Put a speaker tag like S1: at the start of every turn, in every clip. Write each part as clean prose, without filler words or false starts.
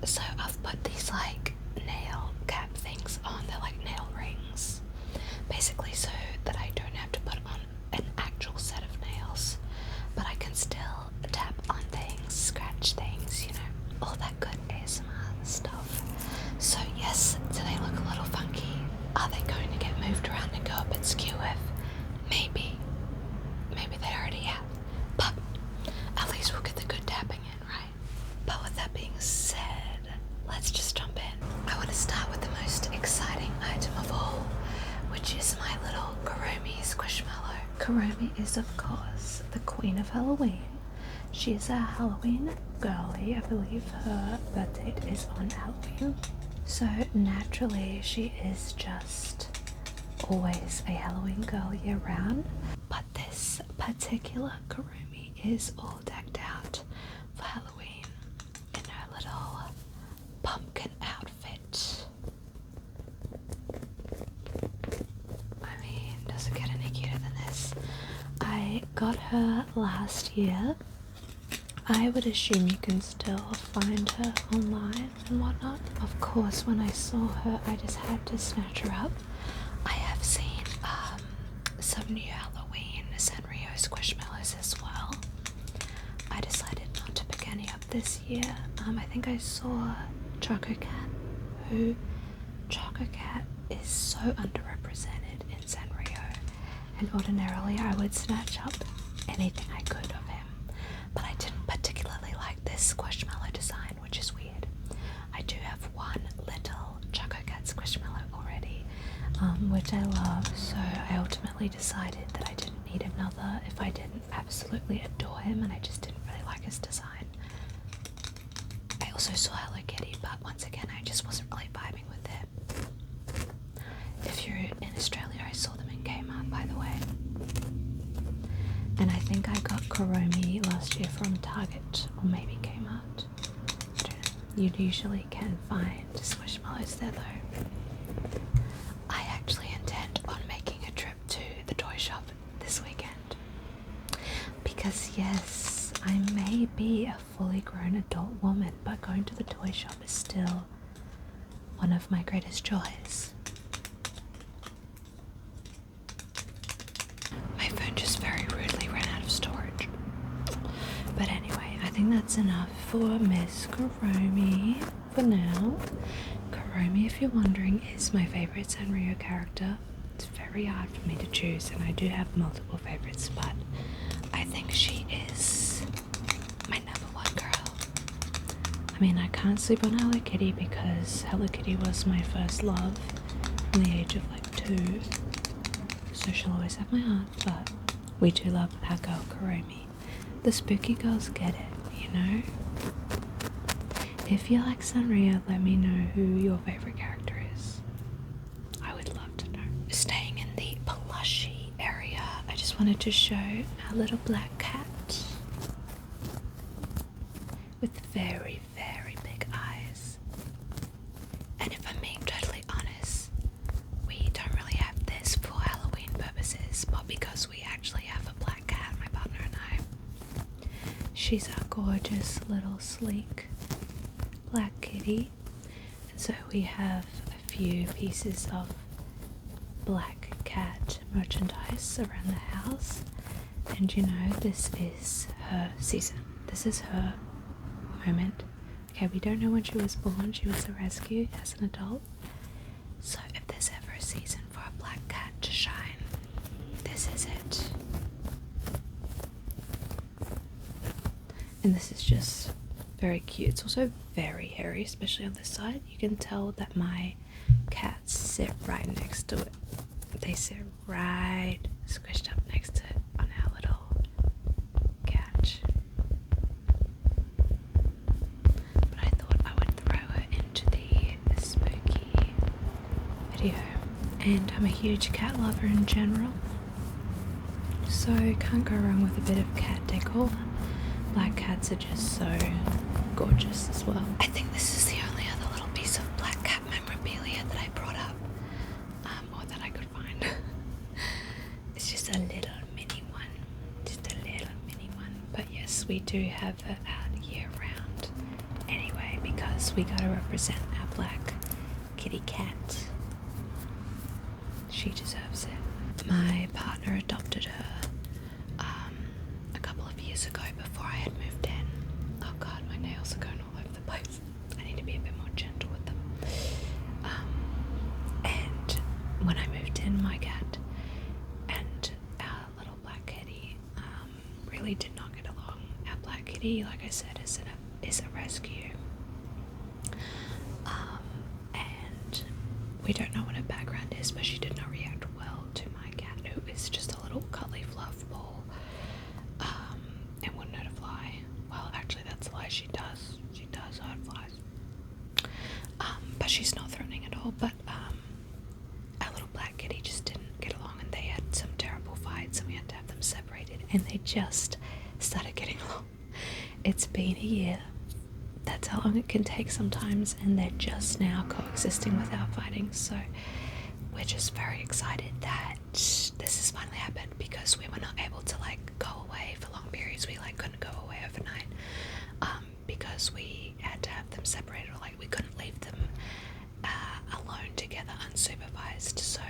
S1: So I've put these like nail cap things on. They're like nail rings, basically, so that I don't have to put on an actual set of nails, but I can still tap on things, scratch things, you know, all that good ASMR stuff. So yes, do they look a little funky? Are they going to get moved around and go a bit skew with? Maybe they already have, but at least we'll get the good tapping in, right? But with that being said, let's just jump in. I want to start with the most exciting item of all, which is my little Kuromi Squishmallow. Kuromi is, of course, the queen of Halloween. She is a Halloween girly. I believe her birth date is on Halloween. So naturally, she is just always a Halloween girl year round. But this particular Kuromi is all decked out for Halloween in her little pumpkin outfit. I mean, does it get any cuter than this? I got her last year. I would assume you can still find her online and whatnot. Of course, when I saw her, I just had to snatch her up. I have seen some new Halloween Sanrio Squishmallows as well. I decided not to pick any up this year. I think I saw Choco Cat, who Choco Cat is so underrepresented in Sanrio, and ordinarily I would snatch up anything I could of him, but I didn't particularly like this Squishmallow design, which is weird. I do have one little Choco Cat Squishmallow already, which I love, so I ultimately decided that I didn't need another if I didn't absolutely adore him and I just didn't really like his design. I also saw Hello Kitty, but once again I just wasn't really vibing with it. If you're in Australia, I saw them in Kmart, by the way. And I think I got Kuromi last year from Target, or maybe Kmart. I don't know. You usually can find Squishmallows there though. I actually intend on making a trip to the toy shop this weekend. Because yes, I may be a fully grown adult woman, but going to the toy shop is still one of my greatest joys. My phone just very rudely ran out of storage. But anyway, I think that's enough for Miss Kuromi for now. Kuromi, if you're wondering, is my favourite Sanrio character. It's very hard for me to choose, and I do have multiple favourites, but I think she is my number one girl. I mean, I can't sleep on Hello Kitty because Hello Kitty was my first love from the age of like 2. So she'll always have my heart, but we do love our girl Kuromi. The spooky girls get it, you know? If you like Sanrio, let me know who your favourite character is. I would love to know. Staying in the plushie area, I just wanted to show our little black cat with very, very big eyes. And if I'm being totally honest, we don't really have this for Halloween purposes, but because we actually have a black cat, my partner and I. She's a gorgeous little sleek black kitty, and so we have a few pieces of black cat merchandise around the house, and you know, this is her season. This is her moment. Okay, we don't know when she was born. She was a rescue as an adult, so if there's ever a season for a black cat to shine, this is it. And this is just very cute. It's also very hairy, especially on this side. You can tell that my cats sit right next to it. They sit right squished up next to it on our little couch. But I thought I would throw her into the spooky video. And I'm a huge cat lover in general, so can't go wrong with a bit of cat decor. Black cats are just so gorgeous as well. I think this is the only other little piece of black cat memorabilia that I brought up, or that I could find. It's just a little mini one, but yes, we do have her out year round anyway, because we gotta represent our black kitty cat. She deserves it. My partner adopted her a couple of years ago before I had moved in. Oh god, my nails are going all over the place. I need to be a bit more gentle with them. And when I moved in, my cat and our little black kitty really did not get along. Our black kitty, like I said, is a rescue. And we don't know what her background is, but she did not react well to my cat, who is just a little cuddly fluff ball, and wouldn't hurt a fly. Well, actually, that's a lie. She does hurt flies. But she's not threatening at all. But our little black kitty just didn't get along, and they had some terrible fights, and we had to have them separated, and they just started getting along. It's been a year. That's how long it can take sometimes, and they're just now coexisting without fighting. So we're just very excited that this has finally happened, because we were not able to go away for long periods. We couldn't go away overnight because we had to have them separated, or we couldn't leave them alone together unsupervised. So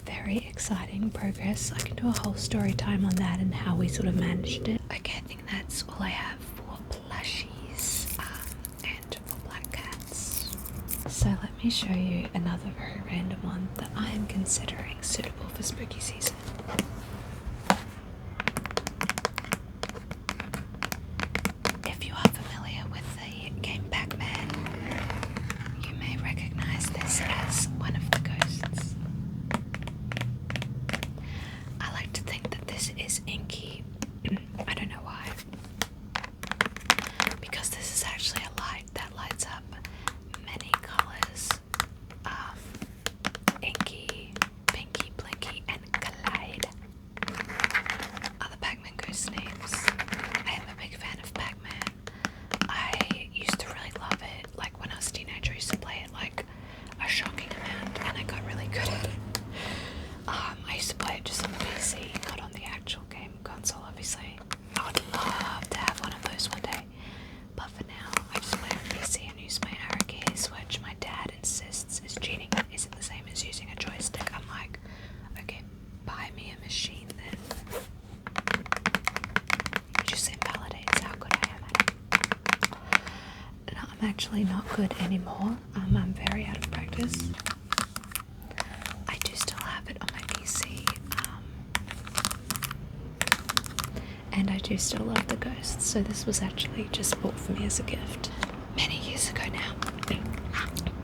S1: very exciting progress. I can do a whole story time on that and how we sort of managed it. Okay, I think that's all I have for plushies and for black cats. So let me show you another very random one that I am considering suitable for spooky season. If you are familiar with the game Pac-Man, you may recognize this as one of the ghosts. I like to think that this is Inky. I don't know why. Because this is actually a light that lights up many colors. Inky, Pinky, Blinky, and Clyde are the Pac-Man ghost names. I am a big fan of Pac-Man. I used to really love it. When I was a teenager, I used to play it a shocking amount, and I got really good at it. I used to play it just on the PC, not on the actual game console, obviously. I would love to have one of those one day, but for now, I just play on PC and use my arrow keys, which my dad insists is cheating. Isn't the same as using a joystick. I'm like, okay, buy me a machine then. It just invalidates how good I am at it. No, I'm actually not good anymore. I'm very out of practice. I do still have it on my PC. And I do still love the ghosts, so this was actually just bought for me as a gift many years ago now.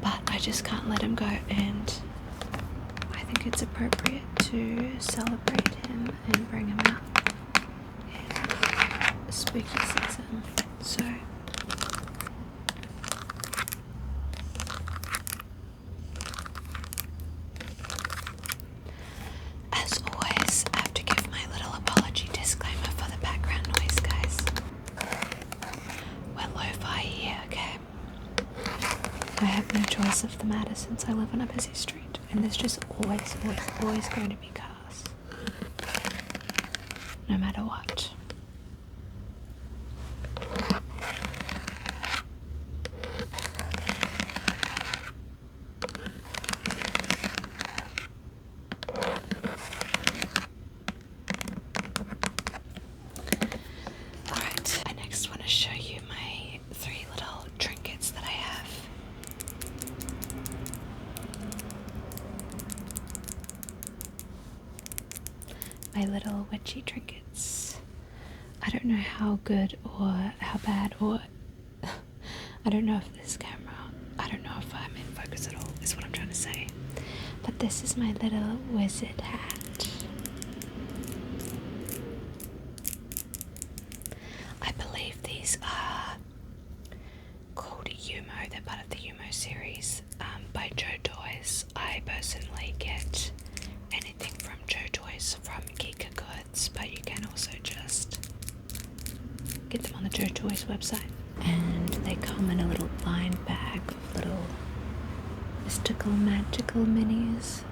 S1: But I just can't let him go, and I think it's appropriate to celebrate him and bring him out in spooky season. So as always, I have to give my little apology disclaimer for the background noise, guys. We're lo-fi here, okay? I have no choice of the matter since I live on a busy street, and there's just always going to be cars. No matter what. Alright, I next want to show you my 3 little trinkets that I have. My little witchy trinkets. I don't know how good or how bad, or I don't know if this camera, I don't know if I'm in focus at all, is what I'm trying to say. But this is my little wizard hat. I believe these are called Yumo. They're part of the Yumo series by Joe Toys. I personally get anything from Joe Toys from Geek Goods, but you can also just get them on the Joe Toys website. And they come in a little blind bag of little mystical, magical minis.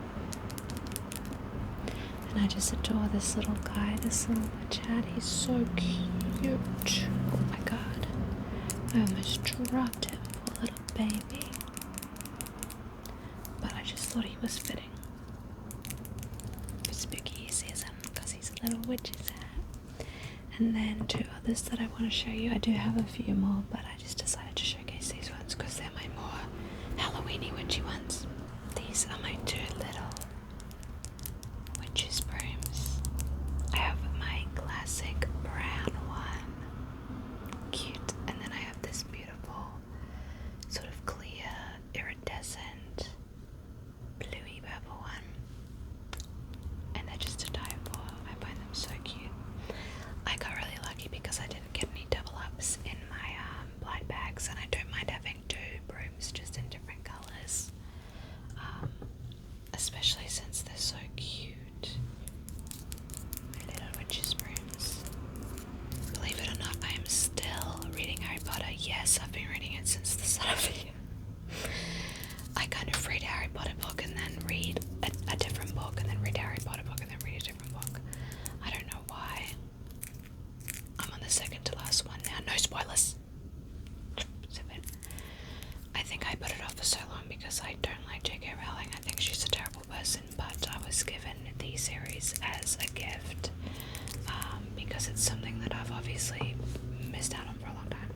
S1: And I just adore this little guy, this little witch hat. He's so cute. Oh my god. I almost dropped him, poor little baby, but I just thought he was fitting for spooky season because he's a little witch's hat. And then 2 others that I want to show you. I do have a few more, but I just decided to showcase these ones because they're my more Halloweeny witchy ones. These are my 2 little witch's brooms. I have my classic brown one, cute, and then I have this beautiful sort of clear iridescent bluey purple one, and they're just to die for. I find them so cute. I got really lucky because I didn't get any double ups in my blind bags, and I don't mind having 2 brooms just in different colours, especially since they're so cute. My little witch's brooms. Believe it or not, I am still reading Harry Potter. Yes, I've been reading it since the start of the year. I kind of read Harry Potter book and then read a different book, and then read Harry Potter book and then read a different book. I don't know why. I'm on the second to last one now. No spoilers. I think I put it off for so long because I don't like J.K. Rowling. I think she's a terrible person, but I was given the series as a gift because it's something that I've obviously missed out on for a long time.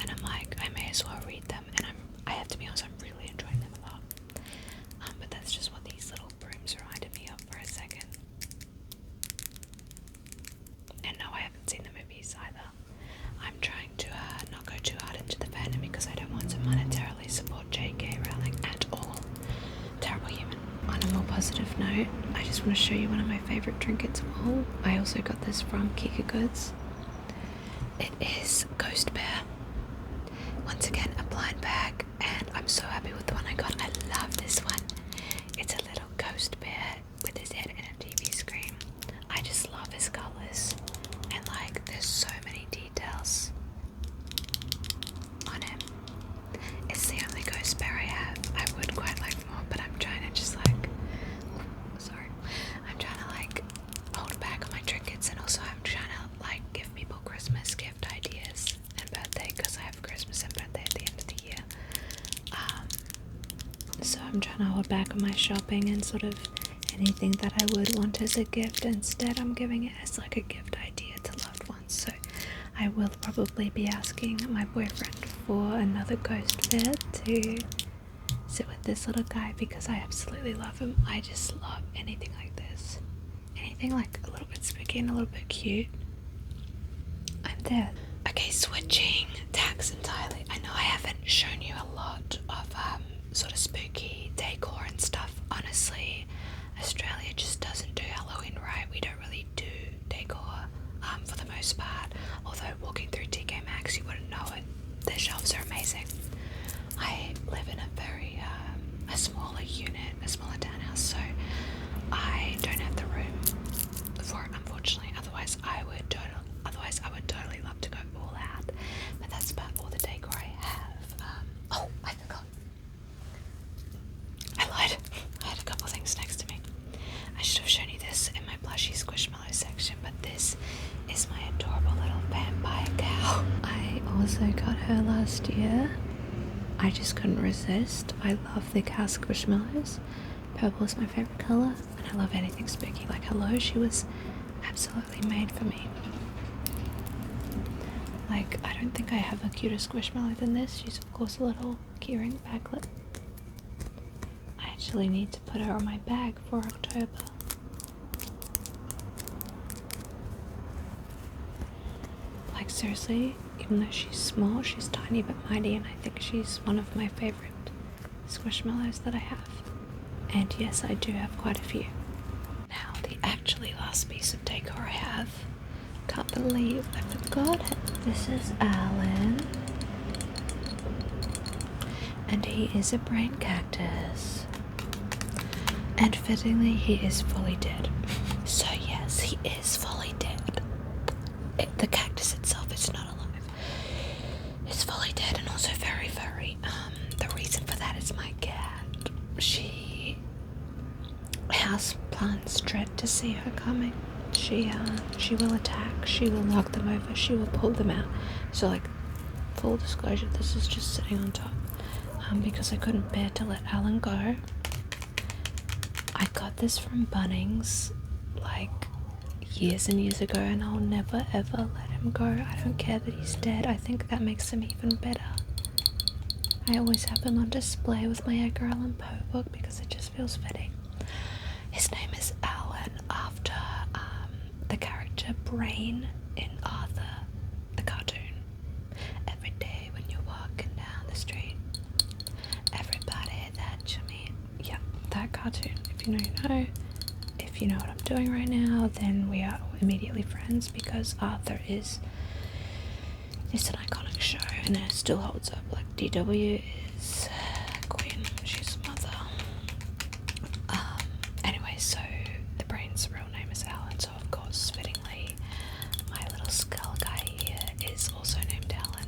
S1: And I'm like, I may as well read them, and I have to be honest, I'm really enjoying them a lot. But that's just what these little brooms reminded me of for a second. And no, I haven't seen the movies either. I'm trying to not go too hard into the fandom because I don't want to monetarily support J.K. Rowling at all. Terrible human. On a more positive note, I just want to show you one of my favourite trinkets of all. I also got this from Kika Goods. It is Ghost Bear. Once again, a blind bag, and I'm so happy with the one I got. I love this one. It's a little ghost bear with his head in a TV screen. I just love his colours, and like there's so many details on him. It's the only ghost bear I have. I would quite like more, but I'm trying to just like, I'm trying to like hold back on my trinkets, and also I'm trying to like give people Christmas gift ideas and birthday, because I have Christmas and birthday at the end of the year. So I'm trying to hold back on my shopping and sort of anything that I would want as a gift. Instead, I'm giving it as like a gift idea to loved ones. So I will probably be asking my boyfriend for another ghost bear to sit with this little guy because I absolutely love him. I just love anything like this. Anything like a little bit spooky and a little bit cute. I'm there. Okay, switching tags entirely. I know I haven't shown you a lot of sort of spooky decor and stuff. Honestly, Australia just doesn't do Halloween right. We don't really do decor for the most part. Although walking through TK Maxx, you wouldn't know it. Their shelves are amazing. I live in a very a smaller unit, a smaller townhouse, so I don't have the room for it, unfortunately. Otherwise, I would totally love to go all out. But that's about all the decor I have. Oh, I forgot. I lied. I had a couple things next to me. I should have shown you this in my plushy Squishmallow section, but this is my adorable little vampire cow. I also got her last year. I just couldn't resist. I love the cow Squishmallows. Purple is my favourite colour, and I love anything spooky. Like hello, she was absolutely made for me. Like, I don't think I have a cuter Squishmallow than this. She's of course a little keyring baglet. I actually need to put her on my bag for October. Like seriously, even though she's small, she's tiny but mighty, and I think she's one of my favourite Squishmallows that I have. And yes, I do have quite a few. Now, the actually last piece of decor I have, can't believe I forgot it. This is Alan, and he is a brain cactus. And fittingly, he is fully dead. So yes, he is fully dead. The cactus itself is not alive. It's fully dead and also very furry. The reason for that is my cat. She house plants dread to see her coming. She will attack. She will knock them over. She will pull them out. So like full disclosure, this is just sitting on top because I couldn't bear to let Alan go. I got this from Bunnings like years and years ago, and I'll never ever let him go. I don't care that he's dead. I think that makes him even better. I always have him on display with my Edgar Allan Poe book because it just feels fitting. His name is Alan, after the character Brain in Arthur, the cartoon. Every day when you're walking down the street, everybody that you meet. Yeah, that cartoon. If you know, you know. If you know what I'm doing right now, then we are immediately friends, because Arthur is an iconic show and it still holds up. Like, DW is Queen, she's mother. Anyway, so the Brain's real name is Alan, so of course, fittingly, my little skull guy here is also named Alan.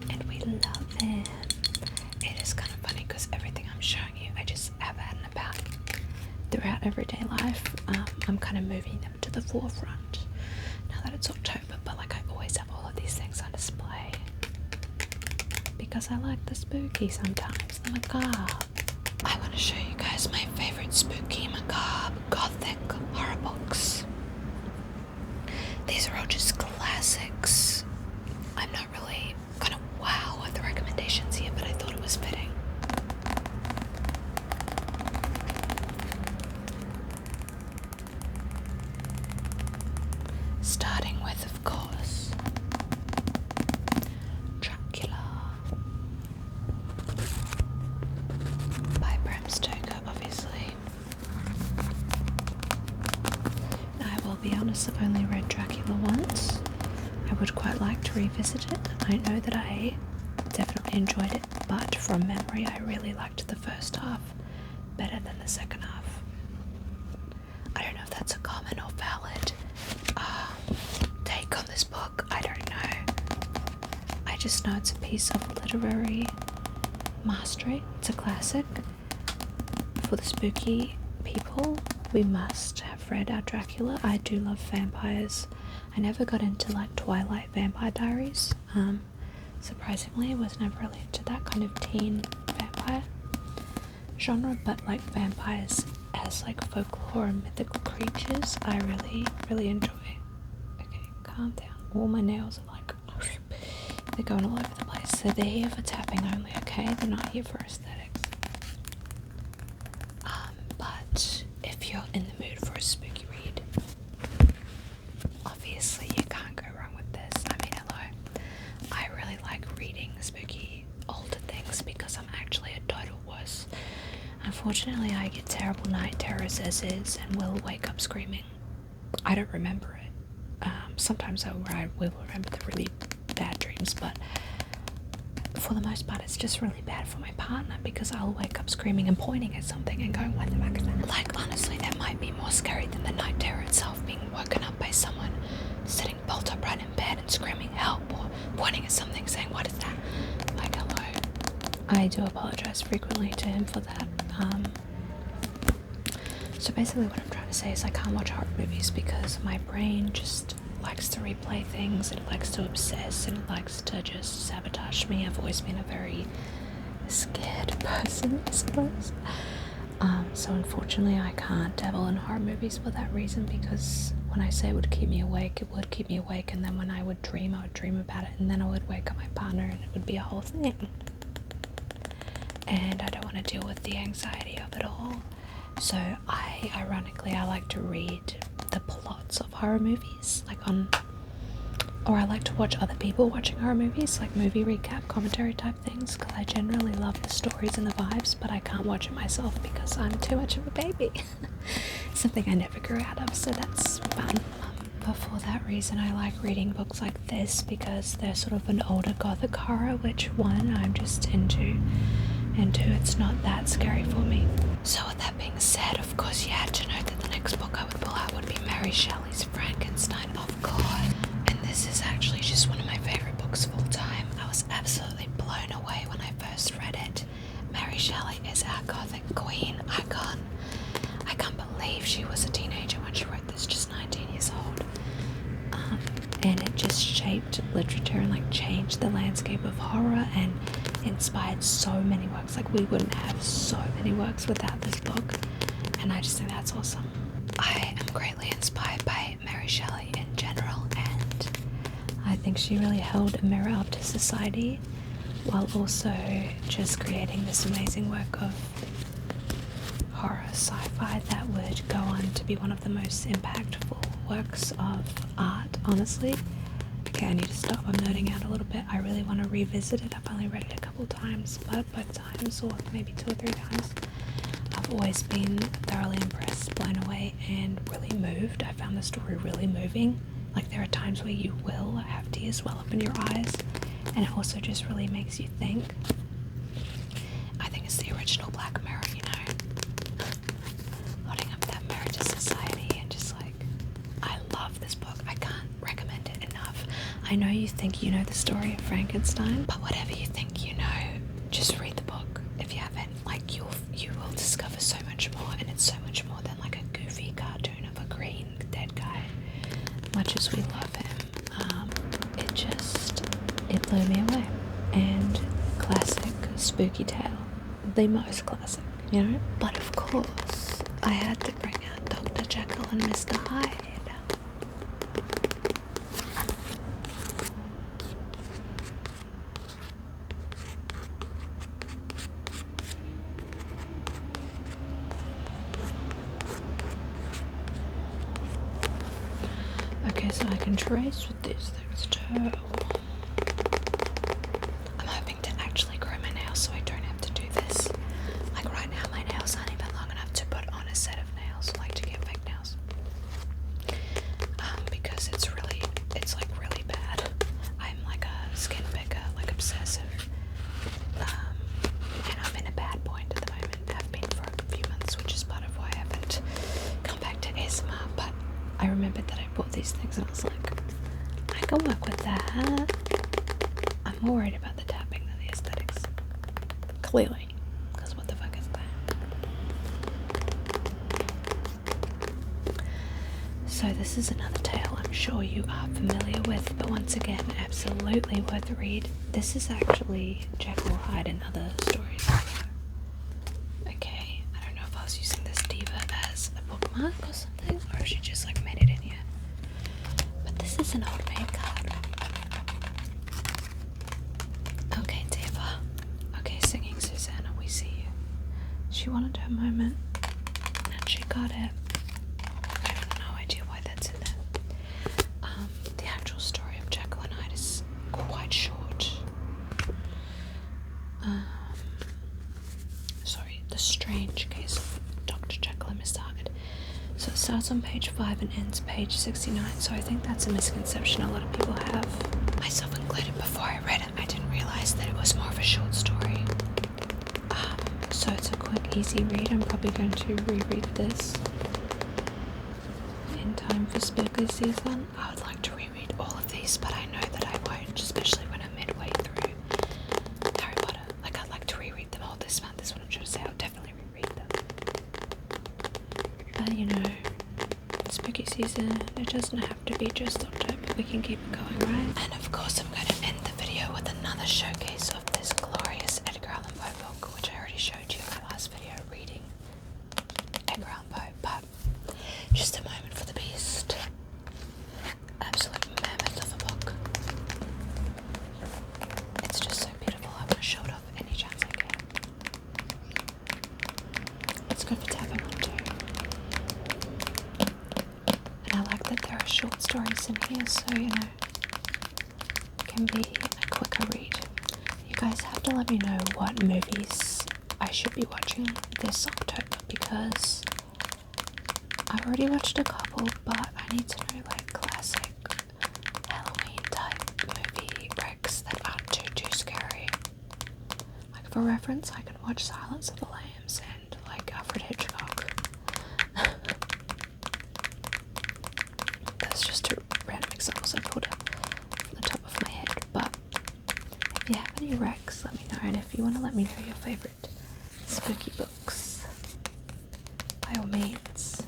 S1: And we love him. It is kind of funny because everything I'm showing you, I just have had in a bag throughout everyday life. I'm kind of moving them to the forefront now that it's October, but like I always have all of these things on display because I like the spooky sometimes, the macabre. I want to show you guys my favorite spooky, macabre, gothic horror books. These are all just classics. I'm not really gonna wow with the recommendations here, but I thought it was fitting. Starting with, of course, Dracula by Bram Stoker, obviously. I will be honest, I've only read Dracula once. I would quite like to revisit it. I know that I definitely enjoyed it, but from memory I really liked the first half better than the second half. I don't know if that's a common or valid take on this book, I don't know. I just know it's a piece of literary mastery. It's a classic. For the spooky people, we must have read our Dracula. I do love vampires. I never got into like Twilight Vampire Diaries. Surprisingly, I was never really into that kind of teen vampire genre, but like vampires as like folklore and mythical creatures, I really enjoy. Okay, calm down. All my nails are like, they're going all over the place. So they're here for tapping only, okay? They're not here for aesthetics. But if you're in the mood for a spooky read, obviously you can't go wrong with this. I mean, hello. I really like reading spooky older things because I'm actually a total wuss. Unfortunately, I get terrible night terrors as is and will wake up screaming. I don't remember it. Sometimes I will remember the really bad dreams, but for the most part it's just really bad for my partner because I'll wake up screaming and pointing at something and going, what the fuck is that? Like, honestly, that might be more scary than the night terror itself, being woken up by someone sitting bolt upright in bed and screaming help or pointing at something saying, what is that? Like, hello. I do apologize frequently to him for that. So basically what I'm trying to say is I can't watch horror movies because my brain just likes to replay things, it likes to obsess, and it likes to just sabotage me. I've always been a very scared person, I suppose. So unfortunately I can't dabble in horror movies for that reason, because when I say it would keep me awake, it would keep me awake, and then when I would dream about it, and then I would wake up my partner and it would be a whole thing. And I don't want to deal with the anxiety of it all. So I like to read the plots of horror movies, or I like to watch other people watching horror movies, like movie recap, commentary type things, because I generally love the stories and the vibes, but I can't watch it myself because I'm too much of a baby. Something I never grew out of, so that's fun. But for that reason, I like reading books like this because they're sort of an older gothic horror, which one, I'm just into, and two, it's not that scary for me. So with that being said, of course you had to know that the next book I would pull out would be Mary Shelley's Frankenstein, of course. And this is actually just one of my favourite books of all time. I was absolutely blown away when I first read it. Mary Shelley is our gothic queen icon. I can't believe she was a teenager when she wrote this, just 19 years old. And it just shaped literature and like changed the landscape of horror and inspired so many works. Like we wouldn't have so many works without this book, and I just think that's awesome. I am greatly inspired by Mary Shelley in general, and I think she really held a mirror up to society while also just creating this amazing work of horror sci-fi that would go on to be one of the most impactful works of art, honestly. Okay, I need to stop. I'm nerding out a little bit. I really want to revisit it. I've only read it a couple times, but both times, or maybe 2 or 3 times, I've always been thoroughly impressed, blown away, and really moved. I found the story really moving. Like, there are times where you will have tears well up in your eyes, and it also just really makes you think. I think it's the original Black Mirror, you know, holding up that mirror to society, and just like, I love this book. I can't recommend it enough. I know you think you know the story of Frankenstein, but whatever you think you know, just read the book. If you haven't, like, you will discover so much more, and it's so much more than like a goofy cartoon of a green dead guy. Much as we love him, it blew me away. And classic spooky tale, the most classic, you know. But of course, I had to bring out Dr. Jekyll and Mr. Hyde. Okay, so I can trace with these things too. I'm hoping to actually grow my nails so I don't have to do this. Like right now, my nails aren't even long enough to put on a set of nails, like to get fake nails. Because it's like really bad. I'm like a skin picker, like obsessive. And I'm in a bad point at the moment. I've been for a few months, which is part of why I haven't come back to ASMR, but I remembered that I bought these things and I was like, I can work with that. I'm more worried about the tapping than the aesthetics. Clearly. Because what the fuck is that? So this is another tale I'm sure you are familiar with, but once again, absolutely worth a read. This is actually Jekyll, Hyde and Other Stories. Okay, I don't know if I was using this diva as a bookmark or something, or if she just like made it in here. But this is an old maid card. Okay, diva. Okay, singing Susanna, we see you. She wanted her moment, and she got it. I have no idea why that's in there. The actual story of Jekyll and Hyde is quite short. Sorry, The Strange Case of Dr. Jekyll and Mr. Hyde. So it starts on page 5 and ends page 69, so I think that's a misconception a lot of people have. Myself included, before I read it, I didn't realise that it was more of a short story. So it's a quick, easy read. I'm probably going to reread this in time for spooky season. I would like to reread all of these, but I know that I won't, especially when I'm midway through Harry Potter. Like, I'd like to reread them all this month, is what I'm trying to say. I'll definitely reread them. But you know, spooky season, it doesn't have to be just October. We can keep it going, right? And of course, I'm going to end the video with another showcase of this glorious Edgar Allan Poe book, which I already showed you in my last video reading Edgar Allan Poe. But just a moment for the beast. Absolute mammoth of a book. It's just so beautiful. I want to show it off any chance I can. It's good for tapping on too. And I like that there are short stories in here, so you know, it can be a quicker read. You guys have to let me know what movies I should be watching this October, because I've already watched a couple, but I need to know like classic Halloween type movie recs that aren't too scary. Like for reference, I can watch Silence of the Lambs and like Alfred Hitchcock. That's just two random examples I pulled up from the top of my head. But if you have any recs, let me know, and if you want to let me know your favourite spooky books, by all means.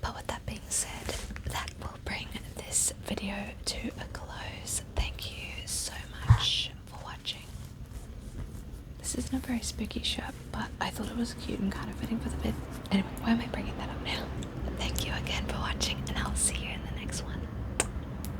S1: But with that being said, that will bring this isn't a very spooky shirt, but I thought it was cute and kind of fitting for the bed. Anyway, why am I bringing that up now?